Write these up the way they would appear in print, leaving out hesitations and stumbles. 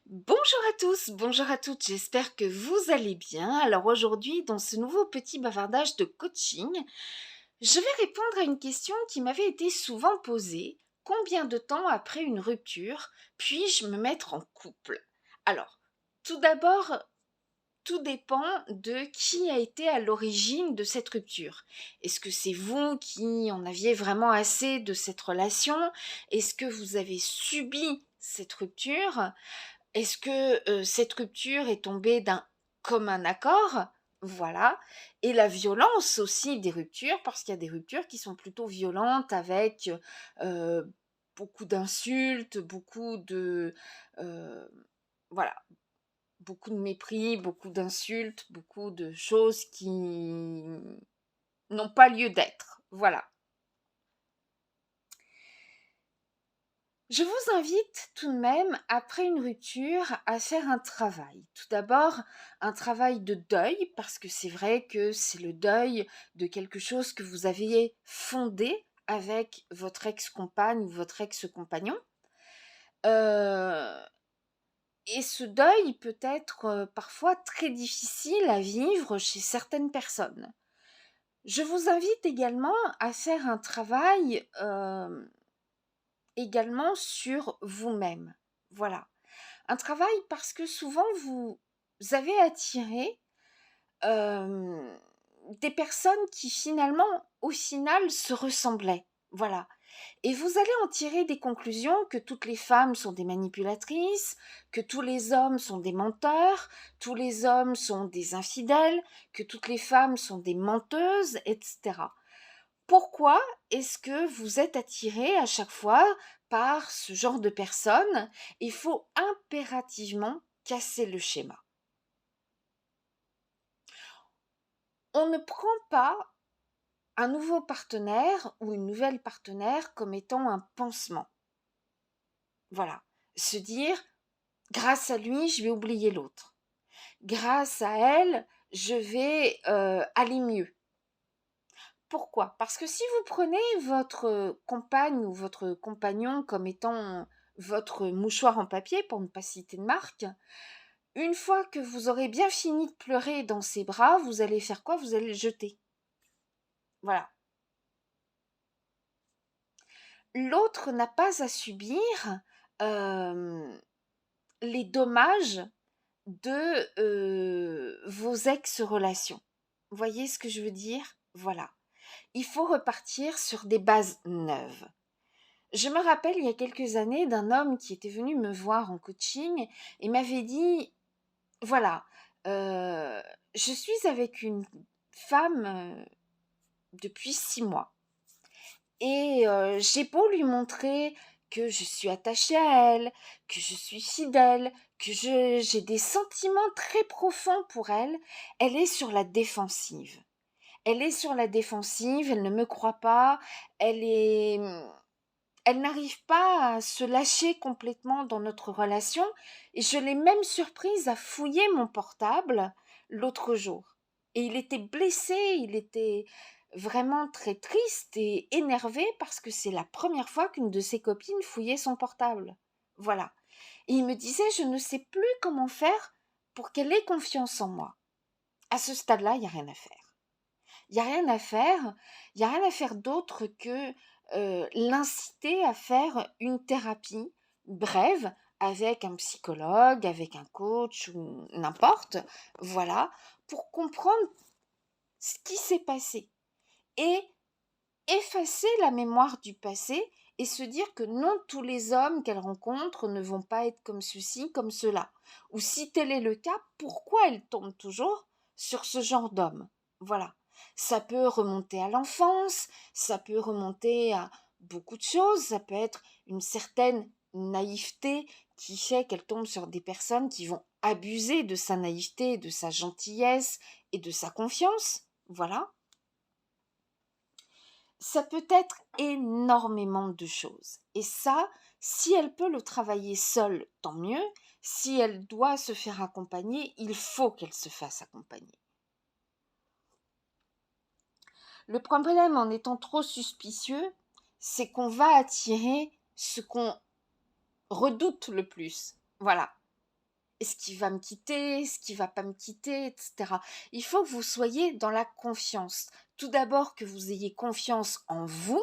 Bonjour à tous, bonjour à toutes, j'espère que vous allez bien. Alors aujourd'hui, dans ce nouveau petit bavardage de coaching, je vais répondre à une question qui m'avait été souvent posée. Combien de temps après une rupture puis-je me mettre en couple? Alors, tout d'abord, tout dépend de qui a été à l'origine de cette rupture. Est-ce que c'est vous qui en aviez vraiment assez de cette relation? Est-ce que vous avez subi cette rupture? Est-ce que, cette rupture est tombée d'un commun accord? Voilà, et la violence aussi des ruptures, parce qu'il y a des ruptures qui sont plutôt violentes avec, beaucoup d'insultes, beaucoup de, heu, voilà, beaucoup de mépris, beaucoup d'insultes, beaucoup de choses qui n'ont pas lieu d'être. Voilà. Je vous invite tout de même, après une rupture, à faire un travail. Tout d'abord, un travail de deuil, parce que c'est vrai que c'est le deuil de quelque chose que vous aviez fondé avec votre ex-compagne ou votre ex-compagnon. Euh, et ce deuil peut être parfois très difficile à vivre chez certaines personnes. Je vous invite également à faire un travail également sur vous-même. Voilà. Un travail parce que souvent vous avez attiré euh, des personnes qui finalement, au final, se ressemblaient. Voilà. Et vous allez en tirer des conclusions que toutes les femmes sont des manipulatrices, que tous les hommes sont des menteurs, tous les hommes sont des infidèles, que toutes les femmes sont des menteuses, etc. Pourquoi est-ce que vous êtes attiré à chaque fois par ce genre de personnes? Il faut impérativement casser le schéma. On ne prend pas un nouveau partenaire ou une nouvelle partenaire comme étant un pansement. Voilà. Se dire, grâce à lui, je vais oublier l'autre. Grâce à elle, je vais aller mieux. Pourquoi? Parce que si vous prenez votre compagne ou votre compagnon comme étant votre mouchoir en papier, pour ne pas citer de marque, une fois que vous aurez bien fini de pleurer dans ses bras, vous allez faire quoi? Vous allez le jeter. Voilà. L'autre n'a pas à subir euh, les dommages de vos ex-relations. Vous voyez ce que je veux dire? Voilà. Il faut repartir sur des bases neuves. Je me rappelle il y a quelques années d'un homme qui était venu me voir en coaching et m'avait dit, voilà, euh, je suis avec une femme depuis 6 mois et j'ai beau lui montrer que je suis attachée à elle, que je suis fidèle, que j'ai des sentiments très profonds pour elle, elle est sur la défensive. Elle est sur la défensive, elle ne me croit pas, elle n'arrive pas à se lâcher complètement dans notre relation et je l'ai même surprise à fouiller mon portable l'autre jour. Et il était blessé, il était vraiment très triste et énervé parce que c'est la première fois qu'une de ses copines fouillait son portable. Voilà. Et il me disait, je ne sais plus comment faire pour qu'elle ait confiance en moi. À ce stade-là, il n'y a rien à faire. Il n'y a rien à faire, il n'y a rien à faire d'autre que l'inciter à faire une thérapie brève avec un psychologue, avec un coach ou n'importe, voilà, pour comprendre ce qui s'est passé et effacer la mémoire du passé et se dire que non, tous les hommes qu'elle rencontre ne vont pas être comme ceci, comme cela. Ou si tel est le cas, pourquoi elle tombe toujours sur ce genre d'homme? Voilà. Ça peut remonter à l'enfance, ça peut remonter à beaucoup de choses, ça peut être une certaine naïveté qui fait qu'elle tombe sur des personnes qui vont abuser de sa naïveté, de sa gentillesse et de sa confiance. Voilà. Ça peut être énormément de choses. Et ça, si elle peut le travailler seule, tant mieux. Si elle doit se faire accompagner, il faut qu'elle se fasse accompagner. Le problème en étant trop suspicieux, c'est qu'on va attirer ce qu'on redoute le plus. Voilà. Est-ce qu'il va me quitter? Est-ce qu'il va pas me quitter? Etc. Il faut que vous soyez dans la confiance. Tout d'abord que vous ayez confiance en vous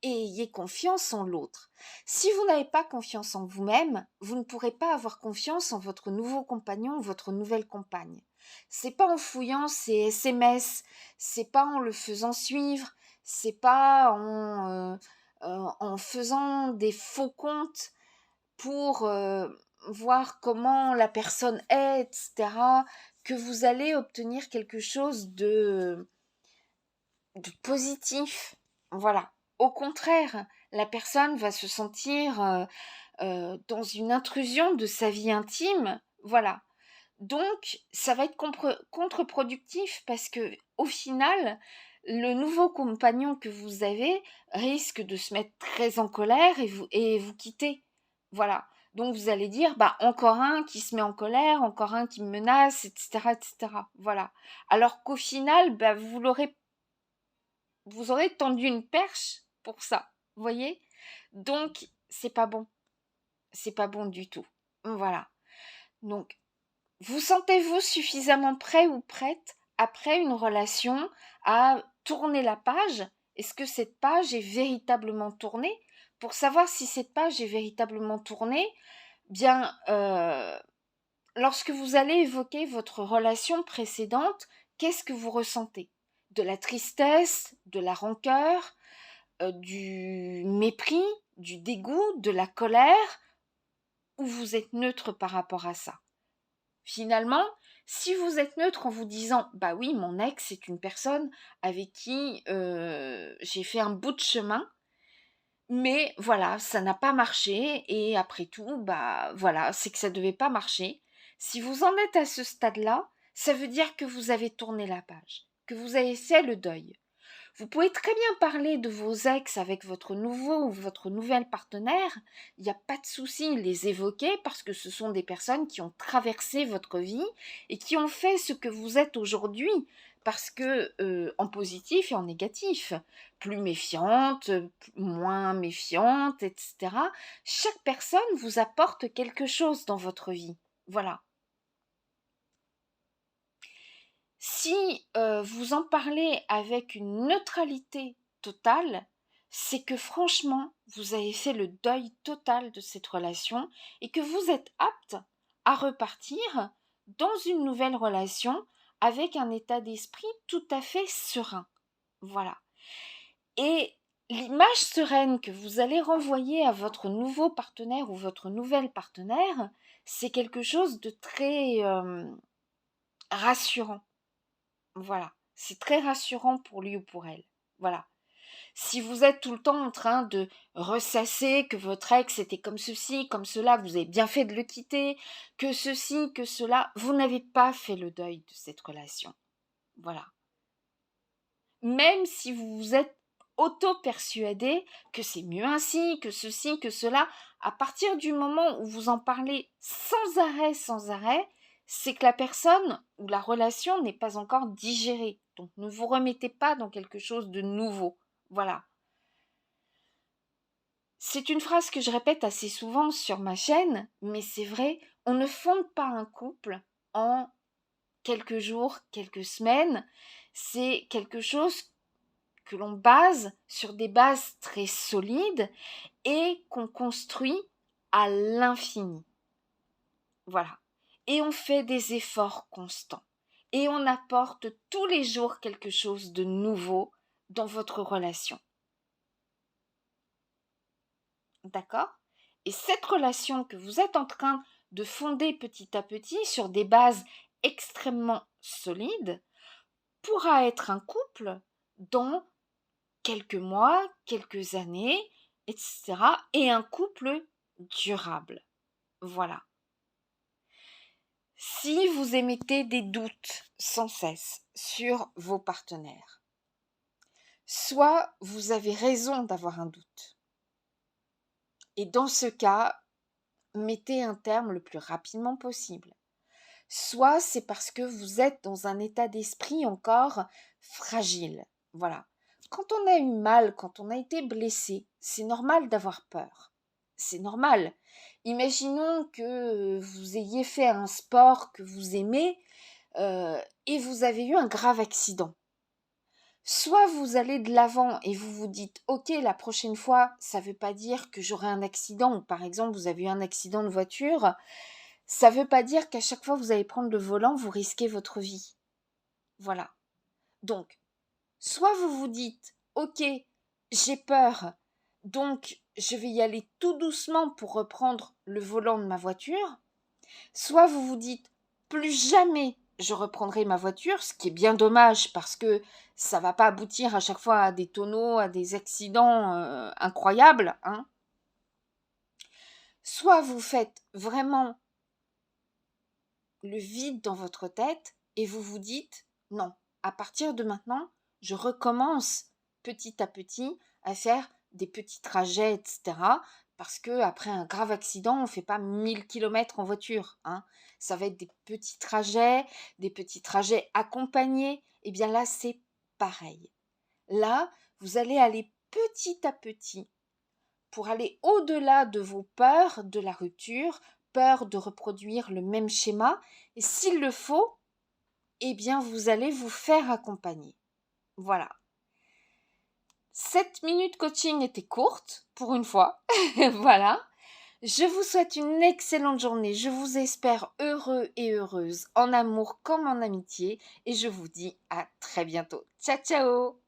et ayez confiance en l'autre. Si vous n'avez pas confiance en vous-même, vous ne pourrez pas avoir confiance en votre nouveau compagnon ou votre nouvelle compagne. C'est pas en fouillant ses SMS, c'est pas en le faisant suivre, c'est pas en faisant des faux comptes pour voir comment la personne est, etc., que vous allez obtenir quelque chose de positif. Voilà. Au contraire, la personne va se sentir dans une intrusion de sa vie intime. Voilà. Donc, ça va être contre-productif parce que, au final, le nouveau compagnon que vous avez risque de se mettre très en colère et vous quitter. Voilà. Donc, vous allez dire, bah, encore un qui se met en colère, encore un qui me menace, etc., etc. Voilà. Alors qu'au final, bah, vous aurez tendu une perche pour ça. Vous voyez? Donc, c'est pas bon. C'est pas bon du tout. Voilà. Donc, vous sentez-vous suffisamment prêt ou prête après une relation à tourner la page? Est-ce que cette page est véritablement tournée? Pour savoir si cette page est véritablement tournée, bien, lorsque vous allez évoquer votre relation précédente, qu'est-ce que vous ressentez? De la tristesse, de la rancœur, du mépris, du dégoût, de la colère, ou vous êtes neutre par rapport à ça? Finalement, si vous êtes neutre en vous disant bah oui, mon ex c'est une personne avec qui j'ai fait un bout de chemin, mais voilà, ça n'a pas marché et après tout, bah voilà, c'est que ça devait pas marcher. Si vous en êtes à ce stade-là, ça veut dire que vous avez tourné la page, que vous avez fait le deuil. Vous pouvez très bien parler de vos ex avec votre nouveau ou votre nouvelle partenaire, il n'y a pas de souci, les évoquer parce que ce sont des personnes qui ont traversé votre vie et qui ont fait ce que vous êtes aujourd'hui, parce que en positif et en négatif, plus méfiante, moins méfiante, etc. Chaque personne vous apporte quelque chose dans votre vie. Voilà. Si vous en parlez avec une neutralité totale, c'est que franchement, vous avez fait le deuil total de cette relation et que vous êtes apte à repartir dans une nouvelle relation avec un état d'esprit tout à fait serein. Voilà. Et l'image sereine que vous allez renvoyer à votre nouveau partenaire ou votre nouvelle partenaire, c'est quelque chose de très rassurant. Voilà, c'est très rassurant pour lui ou pour elle. Voilà. Si vous êtes tout le temps en train de ressasser que votre ex était comme ceci, comme cela, que vous avez bien fait de le quitter, que ceci, que cela, vous n'avez pas fait le deuil de cette relation. Voilà. Même si vous vous êtes auto-persuadé que c'est mieux ainsi, que ceci, que cela, à partir du moment où vous en parlez sans arrêt, c'est que la personne ou la relation n'est pas encore digérée. Donc ne vous remettez pas dans quelque chose de nouveau. Voilà. C'est une phrase que je répète assez souvent sur ma chaîne, mais c'est vrai, on ne fonde pas un couple en quelques jours, quelques semaines. C'est quelque chose que l'on base sur des bases très solides et qu'on construit à l'infini. Voilà. Et on fait des efforts constants. Et on apporte tous les jours quelque chose de nouveau dans votre relation. D'accord? Et cette relation que vous êtes en train de fonder petit à petit sur des bases extrêmement solides pourra être un couple dans quelques mois, quelques années, etc. Et un couple durable. Voilà. Si vous émettez des doutes sans cesse sur vos partenaires, soit vous avez raison d'avoir un doute. Et dans ce cas, mettez un terme le plus rapidement possible. Soit c'est parce que vous êtes dans un état d'esprit encore fragile. Voilà. Quand on a eu mal, quand on a été blessé, c'est normal d'avoir peur. C'est normal. Imaginons que vous vous ayez fait un sport que vous aimez et vous avez eu un grave accident. Soit vous allez de l'avant et vous vous dites ok, la prochaine fois ça ne veut pas dire que j'aurai un accident, ou par exemple vous avez eu un accident de voiture, ça ne veut pas dire qu'à chaque fois que vous allez prendre le volant vous risquez votre vie. Voilà. Donc soit vous vous dites ok, j'ai peur, donc je vais y aller tout doucement pour reprendre le volant de ma voiture, soit vous vous dites plus jamais je reprendrai ma voiture, ce qui est bien dommage parce que ça va pas aboutir à chaque fois à des tonneaux, à des accidents incroyables, hein. Soit vous faites vraiment le vide dans votre tête et vous vous dites non, à partir de maintenant, je recommence petit à petit à faire des petits trajets, etc. Parce que après un grave accident, on ne fait pas 1000 kilomètres en voiture, hein. Ça va être des petits trajets accompagnés. Et bien là, c'est pareil. Là, vous allez aller petit à petit pour aller au-delà de vos peurs de la rupture, peur de reproduire le même schéma. Et s'il le faut, eh bien, vous allez vous faire accompagner. Voilà. 7 minutes coaching était courte, pour une fois. Voilà. Je vous souhaite une excellente journée. Je vous espère heureux et heureuse, en amour comme en amitié. Et je vous dis à très bientôt. Ciao, ciao!